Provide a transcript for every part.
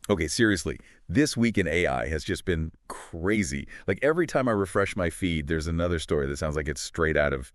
Okay, seriously, this week in AI has just been crazy. Like every time I refresh my feed, there's another story that sounds like it's straight out of,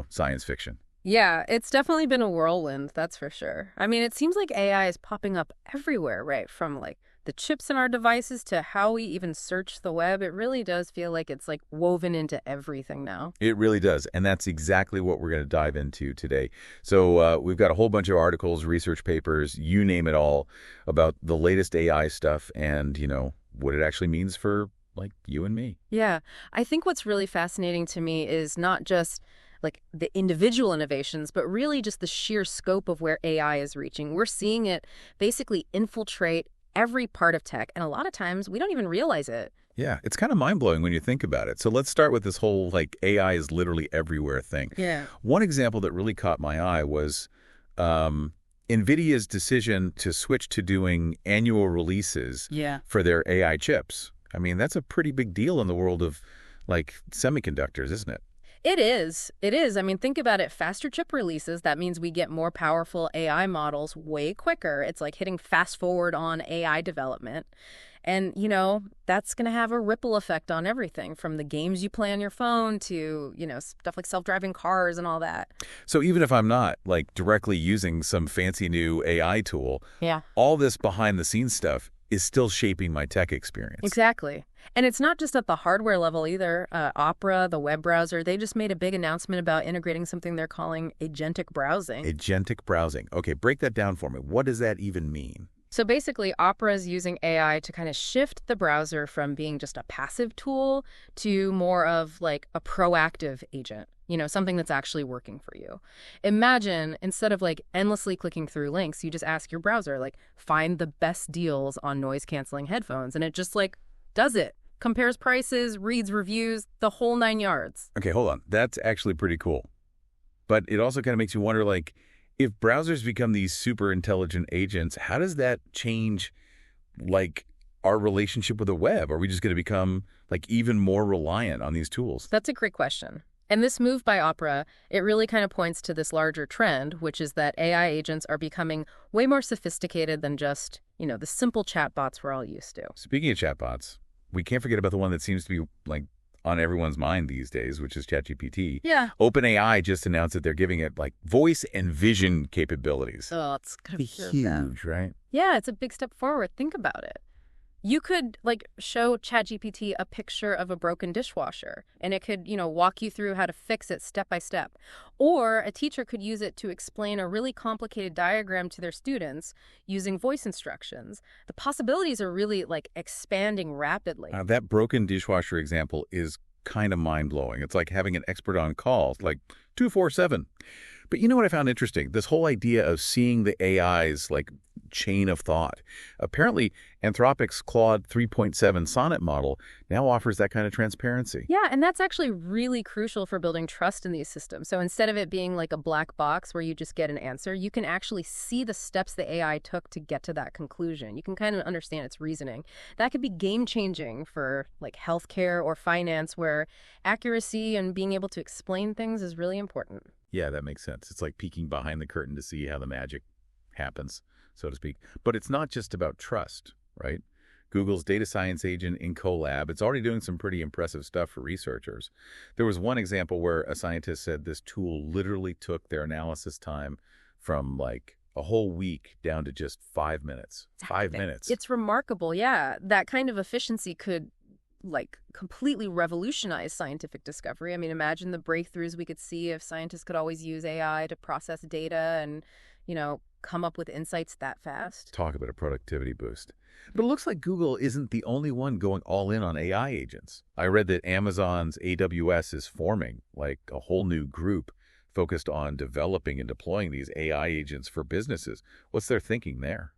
science fiction. Yeah, it's definitely been a whirlwind, that's for sure. I mean, it seems like AI is popping up everywhere, right? From like the chips in our devices to how we even search the web. It really does feel like it's like woven into everything now. It really does, and that's exactly what we're going to dive into today. So we've got a whole bunch of articles, research papers, you name it all, about the latest AI stuff and, what it actually means for, like, you and me. Yeah, I think what's really fascinating to me is not just like the individual innovations, but really just the sheer scope of where AI is reaching. We're seeing it basically infiltrate every part of tech, and a lot of times we don't even realize it. Yeah, it's kind of mind-blowing when you think about it. So let's start with this whole, like, AI is literally everywhere thing. Yeah. One example that really caught my eye was NVIDIA's decision to switch to doing annual releases Yeah. for their AI chips. I mean, that's a pretty big deal in the world of, like, semiconductors, isn't it? It is. It is. I mean, think about it. Faster chip releases, that means we get more powerful AI models way quicker. It's like hitting fast forward on AI development. And, that's going to have a ripple effect on everything from the games you play on your phone to, stuff like self-driving cars and all that. So even if I'm not, like, directly using some fancy new AI tool, Yeah. all this behind-the-scenes stuff is still shaping my tech experience. Exactly. And it's not just at the hardware level either. Opera, the web browser, they just made a big announcement about integrating something they're calling agentic browsing. Agentic browsing. Okay, break that down for me. What does that even mean? So basically, Opera is using AI to kind of shift the browser from being just a passive tool to more of like a proactive agent, something that's actually working for you. Imagine instead of like endlessly clicking through links, you just ask your browser, like, find the best deals on noise canceling headphones. And it just like does it, compares prices, reads reviews, the whole 9 yards. Okay, hold on. That's actually pretty cool. But it also kind of makes you wonder, like, if browsers become these super intelligent agents, how does that change, like, our relationship with the web? Are we just going to become, like, even more reliant on these tools? That's a great question. And this move by Opera, it really kind of points to this larger trend, which is that AI agents are becoming way more sophisticated than just, the simple chatbots we're all used to. Speaking of chatbots, we can't forget about the one that seems to be, like, on everyone's mind these days, which is ChatGPT. Yeah. OpenAI just announced that they're giving it, like, voice and vision capabilities. Oh, it's going to be Huge, right? Yeah, it's a big step forward. Think about it. You could like show ChatGPT a picture of a broken dishwasher and it could, walk you through how to fix it step by step. Or a teacher could use it to explain a really complicated diagram to their students using voice instructions. The possibilities are really like expanding rapidly. That broken dishwasher example is kind of mind-blowing. It's like having an expert on call, like 247. But you know what I found interesting? This whole idea of seeing the AI's, like, chain of thought. Apparently, Anthropic's Claude 3.7 Sonnet model now offers that kind of transparency. Yeah, and that's actually really crucial for building trust in these systems. So instead of it being like a black box where you just get an answer, you can actually see the steps the AI took to get to that conclusion. You can kind of understand its reasoning. That could be game-changing for like healthcare or finance, where accuracy and being able to explain things is really important. Yeah, that makes sense. It's like peeking behind the curtain to see how the magic happens, so to speak. But it's not just about trust, right? Google's data science agent in Colab, it's already doing some pretty impressive stuff for researchers. There was one example where a scientist said this tool literally took their analysis time from like a whole week down to just 5 minutes. 5 minutes. It's remarkable, yeah. That kind of efficiency could like completely revolutionize scientific discovery. I mean, imagine the breakthroughs we could see if scientists could always use AI to process data and, come up with insights that fast. Talk about a productivity boost. But it looks like Google isn't the only one going all in on AI agents. I read that Amazon's AWS is forming like a whole new group focused on developing and deploying these AI agents for businesses. What's their thinking there?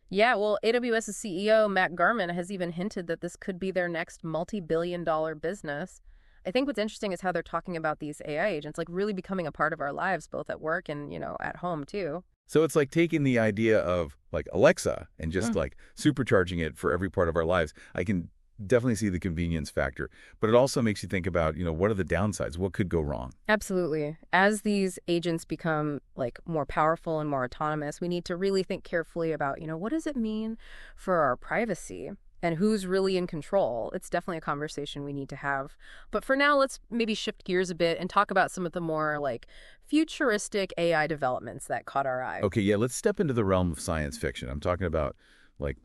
Yeah, well, AWS's CEO, Matt Garman, has even hinted that this could be their next multi-billion-dollar business. I think what's interesting is how they're talking about these AI agents, like really becoming a part of our lives, both at work and, at home, too. So it's like taking the idea of like Alexa and just like supercharging it for every part of our lives. I can definitely see the convenience factor. But it also makes you think about, what are the downsides? What could go wrong? Absolutely. As these agents become like more powerful and more autonomous, we need to really think carefully about, what does it mean for our privacy and who's really in control? It's definitely a conversation we need to have. But for now, let's maybe shift gears a bit and talk about some of the more like futuristic AI developments that caught our eye. Okay, yeah, let's step into the realm of science fiction. I'm talking about like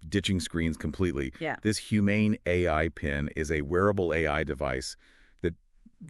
ditching screens completely. Yeah. This humane AI pin is a wearable AI device that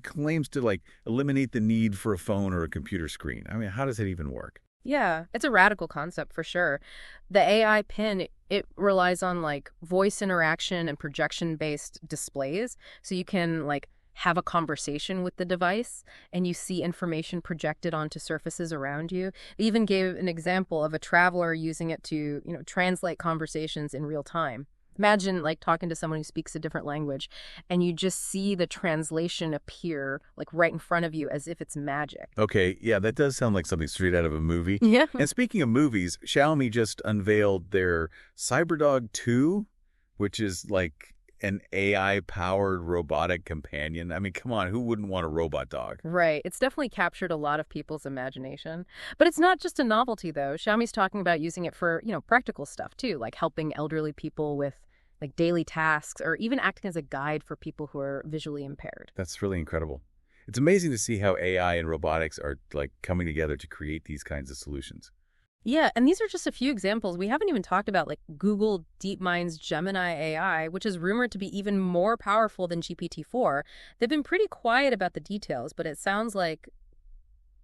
claims to like eliminate the need for a phone or a computer screen. I mean, how does it even work? Yeah, it's a radical concept for sure. The AI pin, it relies on like voice interaction and projection-based displays. So you can like have a conversation with the device and you see information projected onto surfaces around you. They even gave an example of a traveler using it to, translate conversations in real time. Imagine like talking to someone who speaks a different language and you just see the translation appear like right in front of you as if it's magic. Okay, yeah, that does sound like something straight out of a movie. Yeah. And speaking of movies, Xiaomi just unveiled their CyberDog 2, which is like an AI-powered robotic companion. I mean, come on, who wouldn't want a robot dog? Right. It's definitely captured a lot of people's imagination. But it's not just a novelty, though. Xiaomi's talking about using it for, practical stuff, too, like helping elderly people with like daily tasks or even acting as a guide for people who are visually impaired. That's really incredible. It's amazing to see how AI and robotics are like coming together to create these kinds of solutions. Yeah, and these are just a few examples. We haven't even talked about like Google DeepMind's Gemini AI, which is rumored to be even more powerful than GPT-4. They've been pretty quiet about the details, but it sounds like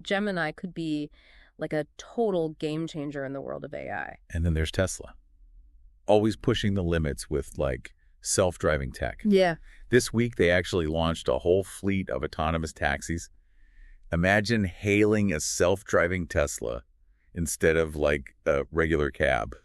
Gemini could be like a total game changer in the world of AI. And then there's Tesla, always pushing the limits with like self-driving tech. Yeah. This week, they actually launched a whole fleet of autonomous taxis. Imagine hailing a self-driving Tesla instead of like a regular cab.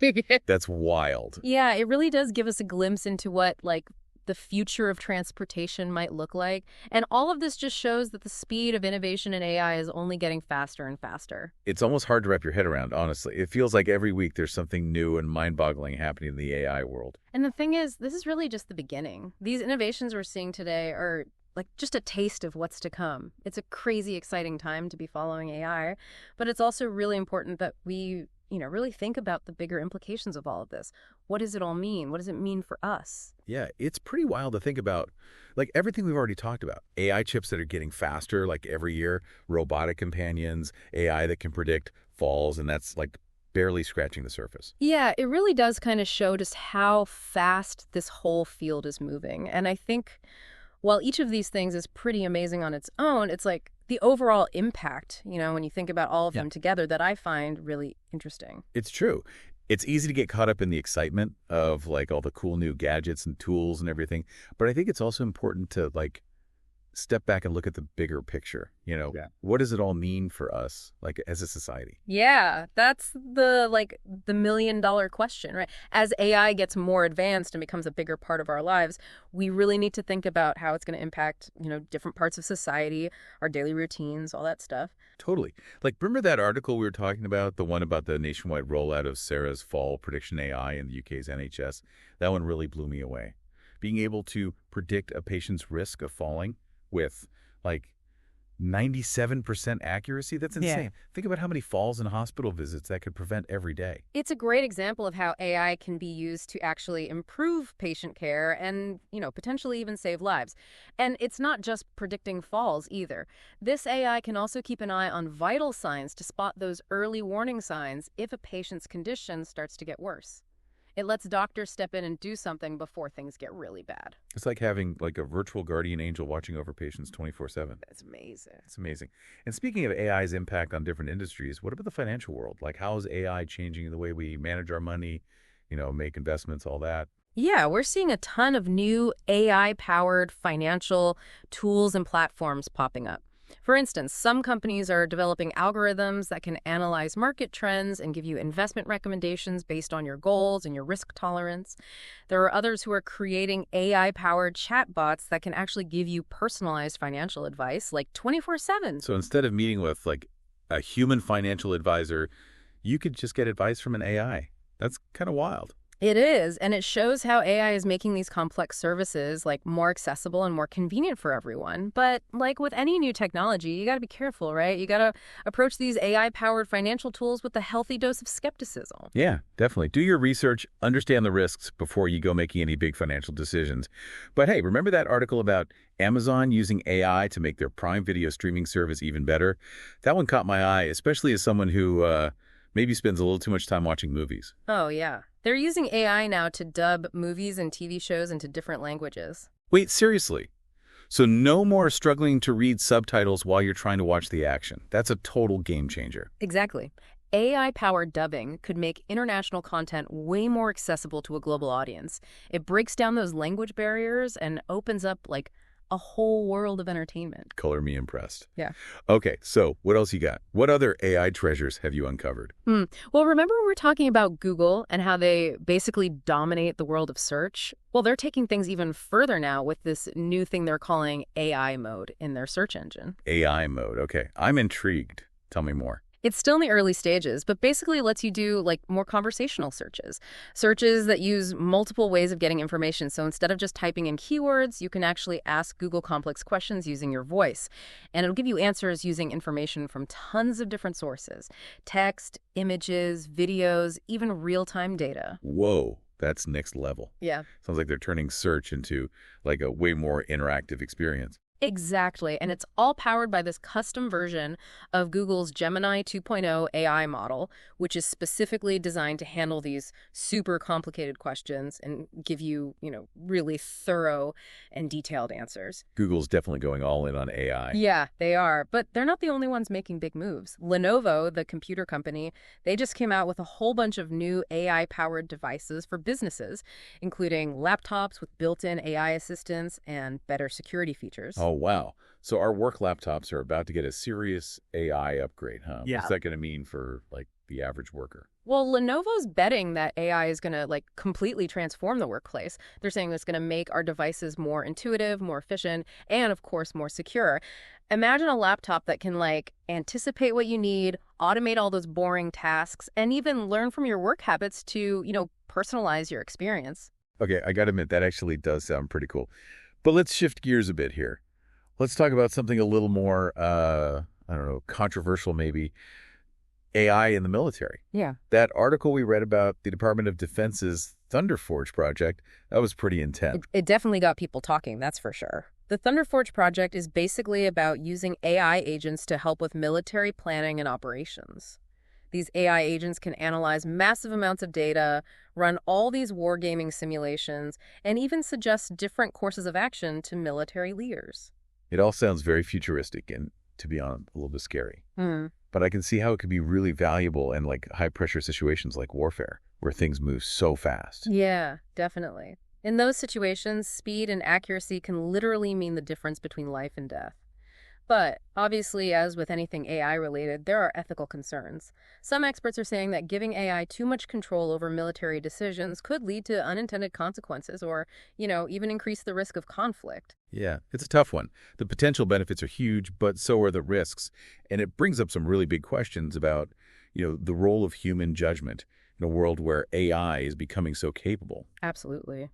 That's wild. Yeah, it really does give us a glimpse into what like the future of transportation might look like. And all of this just shows that the speed of innovation in AI is only getting faster and faster. It's almost hard to wrap your head around, honestly. It feels like every week there's something new and mind-boggling happening in the AI world. And the thing is, this is really just the beginning. These innovations we're seeing today are like just a taste of what's to come. It's a crazy exciting time to be following AI, but it's also really important that we, really think about the bigger implications of all of this. What does it all mean? What does it mean for us? Yeah, it's pretty wild to think about, like everything we've already talked about. AI chips that are getting faster like every year, robotic companions, AI that can predict falls, and that's like barely scratching the surface. Yeah, it really does kind of show just how fast this whole field is moving. And I think while each of these things is pretty amazing on its own, it's like the overall impact, when you think about all of them together, that I find really interesting. It's true. It's easy to get caught up in the excitement of like all the cool new gadgets and tools and everything. But I think it's also important to like step back and look at the bigger picture. What does it all mean for us, like as a society? Yeah, that's the million-dollar question, right? As AI gets more advanced and becomes a bigger part of our lives, we really need to think about how it's going to impact, different parts of society, our daily routines, all that stuff. Totally. Like, remember that article we were talking about, the one about the nationwide rollout of Sarah's fall prediction AI in the UK's NHS? That one really blew me away. Being able to predict a patient's risk of falling with like 97% accuracy. That's insane. Yeah. Think about how many falls and hospital visits that could prevent every day. It's a great example of how AI can be used to actually improve patient care and, potentially even save lives. And it's not just predicting falls either. This AI can also keep an eye on vital signs to spot those early warning signs if a patient's condition starts to get worse. It lets doctors step in and do something before things get really bad. It's like having like a virtual guardian angel watching over patients 24/7. That's amazing. It's amazing. And speaking of AI's impact on different industries, what about the financial world? Like, how is AI changing the way we manage our money, make investments, all that? Yeah, we're seeing a ton of new AI-powered financial tools and platforms popping up. For instance, some companies are developing algorithms that can analyze market trends and give you investment recommendations based on your goals and your risk tolerance. There are others who are creating AI-powered chatbots that can actually give you personalized financial advice, like 24/7. So instead of meeting with like a human financial advisor, you could just get advice from an AI. That's kind of wild. It is, and it shows how AI is making these complex services like more accessible and more convenient for everyone. But like with any new technology, you got to be careful, right? You got to approach these AI-powered financial tools with a healthy dose of skepticism. Yeah, definitely. Do your research, understand the risks before you go making any big financial decisions. But hey, remember that article about Amazon using AI to make their Prime Video streaming service even better? That one caught my eye, especially as someone who maybe spends a little too much time watching movies. Oh, yeah. They're using AI now to dub movies and TV shows into different languages. Wait, seriously? So no more struggling to read subtitles while you're trying to watch the action. That's a total game changer. Exactly. AI-powered dubbing could make international content way more accessible to a global audience. It breaks down those language barriers and opens up, like, a whole world of entertainment. Color me impressed. Yeah. Okay, so what else you got? What other AI treasures have you uncovered? Well, remember we were talking about Google and how they basically dominate the world of search? Well, they're taking things even further now with this new thing they're calling AI mode in their search engine. AI mode. Okay, I'm intrigued. Tell me more. It's still in the early stages, but basically lets you do like more conversational searches. Searches that use multiple ways of getting information. So instead of just typing in keywords, you can actually ask Google complex questions using your voice. And it'll give you answers using information from tons of different sources. Text, images, videos, even real-time data. Whoa, that's next level. Yeah. Sounds like they're turning search into like a way more interactive experience. Exactly, and it's all powered by this custom version of Google's Gemini 2.0 AI model, which is specifically designed to handle these super complicated questions and give you, really thorough and detailed answers. Google's definitely going all in on AI. Yeah, they are, but they're not the only ones making big moves. Lenovo, the computer company, they just came out with a whole bunch of new AI-powered devices for businesses, including laptops with built-in AI assistants and better security features. Oh, wow. So our work laptops are about to get a serious AI upgrade, huh? Yeah. What's that going to mean for, like, the average worker? Well, Lenovo's betting that AI is going to, completely transform the workplace. They're saying it's going to make our devices more intuitive, more efficient, and, of course, more secure. Imagine a laptop that can, anticipate what you need, automate all those boring tasks, and even learn from your work habits to, personalize your experience. Okay, I got to admit, that actually does sound pretty cool. But let's shift gears a bit here. Let's talk about something a little more, controversial maybe. AI in the military. Yeah. That article we read about the Department of Defense's Thunderforge project, that was pretty intense. It definitely got people talking, that's for sure. The Thunderforge project is basically about using AI agents to help with military planning and operations. These AI agents can analyze massive amounts of data, run all these wargaming simulations, and even suggest different courses of action to military leaders. It all sounds very futuristic and, to be honest, a little bit scary. But I can see how it could be really valuable in high-pressure situations like warfare, where things move so fast. Yeah, definitely. In those situations, speed and accuracy can literally mean the difference between life and death. But obviously, as with anything AI-related, there are ethical concerns. Some experts are saying that giving AI too much control over military decisions could lead to unintended consequences or, even increase the risk of conflict. Yeah, it's a tough one. The potential benefits are huge, but so are the risks. And it brings up some really big questions about, the role of human judgment in a world where AI is becoming so capable. Absolutely.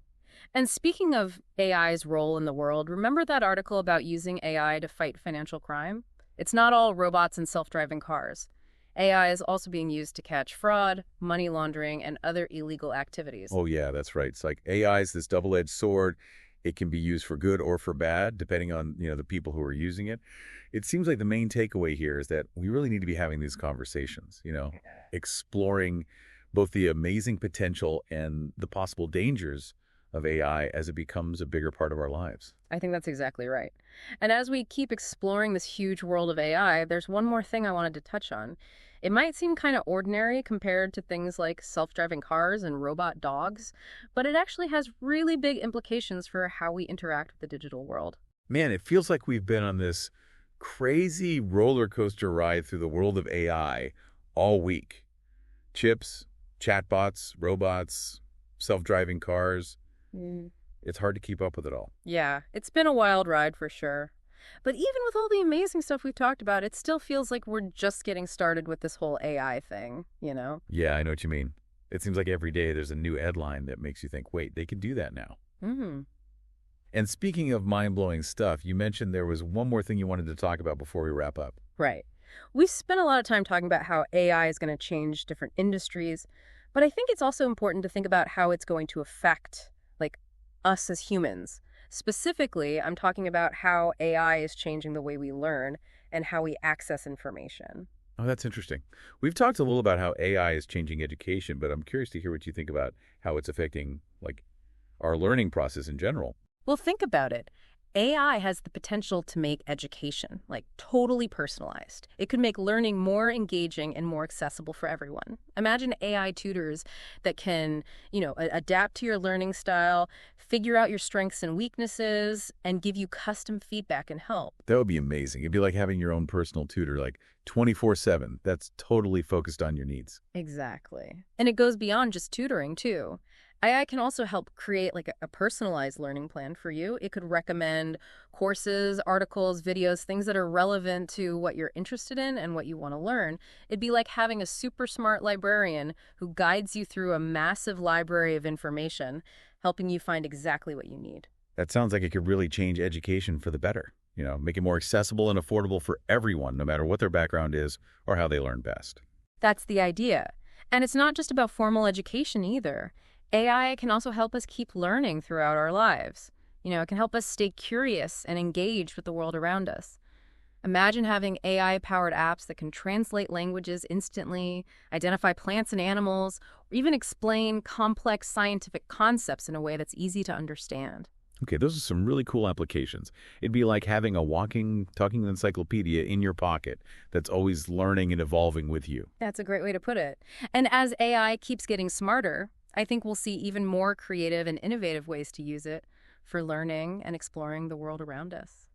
And speaking of AI's role in the world, remember that article about using AI to fight financial crime? It's not all robots and self-driving cars. AI is also being used to catch fraud, money laundering, and other illegal activities. Oh, yeah, that's right. It's like AI is this double-edged sword. It can be used for good or for bad, depending on, the people who are using it. It seems like the main takeaway here is that we really need to be having these conversations, exploring both the amazing potential and the possible dangers of AI as it becomes a bigger part of our lives. I think that's exactly right. And as we keep exploring this huge world of AI, there's one more thing I wanted to touch on. It might seem kind of ordinary compared to things like self-driving cars and robot dogs, but it actually has really big implications for how we interact with the digital world. Man, it feels like we've been on this crazy roller coaster ride through the world of AI all week. Chips, chatbots, robots, self-driving cars. It's hard to keep up with it all. Yeah, it's been a wild ride for sure. But even with all the amazing stuff we've talked about, it still feels like we're just getting started with this whole AI thing, Yeah, I know what you mean. It seems like every day there's a new headline that makes you think, wait, they can do that now. Hmm. And speaking of mind-blowing stuff, you mentioned there was one more thing you wanted to talk about before we wrap up. Right. We spent a lot of time talking about how AI is going to change different industries, but I think it's also important to think about how it's going to affect, like, us as humans. Specifically, I'm talking about how AI is changing the way we learn and how we access information. Oh, that's interesting. We've talked a little about how AI is changing education, but I'm curious to hear what you think about how it's affecting, like, our learning process in general. Well, think about it. AI has the potential to make education, like, totally personalized. It could make learning more engaging and more accessible for everyone. Imagine AI tutors that can, adapt to your learning style, figure out your strengths and weaknesses, and give you custom feedback and help. That would be amazing. It'd be like having your own personal tutor, like 24/7. That's totally focused on your needs. Exactly. And it goes beyond just tutoring, too. AI can also help create like a personalized learning plan for you. It could recommend courses, articles, videos, things that are relevant to what you're interested in and what you want to learn. It'd be like having a super smart librarian who guides you through a massive library of information, helping you find exactly what you need. That sounds like it could really change education for the better. Make it more accessible and affordable for everyone, no matter what their background is or how they learn best. That's the idea. And it's not just about formal education either. AI can also help us keep learning throughout our lives. It can help us stay curious and engaged with the world around us. Imagine having AI-powered apps that can translate languages instantly, identify plants and animals, or even explain complex scientific concepts in a way that's easy to understand. Okay, those are some really cool applications. It'd be like having a talking encyclopedia in your pocket that's always learning and evolving with you. That's a great way to put it. And as AI keeps getting smarter, I think we'll see even more creative and innovative ways to use it for learning and exploring the world around us.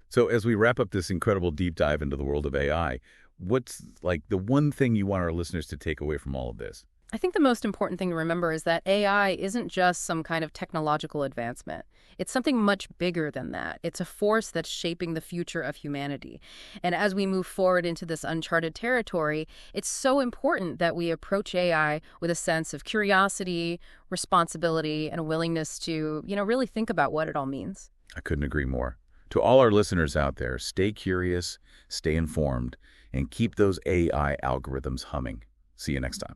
So as we wrap up this incredible deep dive into the world of AI, what's like the one thing you want our listeners to take away from all of this? I think the most important thing to remember is that AI isn't just some kind of technological advancement. It's something much bigger than that. It's a force that's shaping the future of humanity. And as we move forward into this uncharted territory, it's so important that we approach AI with a sense of curiosity, responsibility, and a willingness to, really think about what it all means. I couldn't agree more. To all our listeners out there, stay curious, stay informed, and keep those AI algorithms humming. See you next time.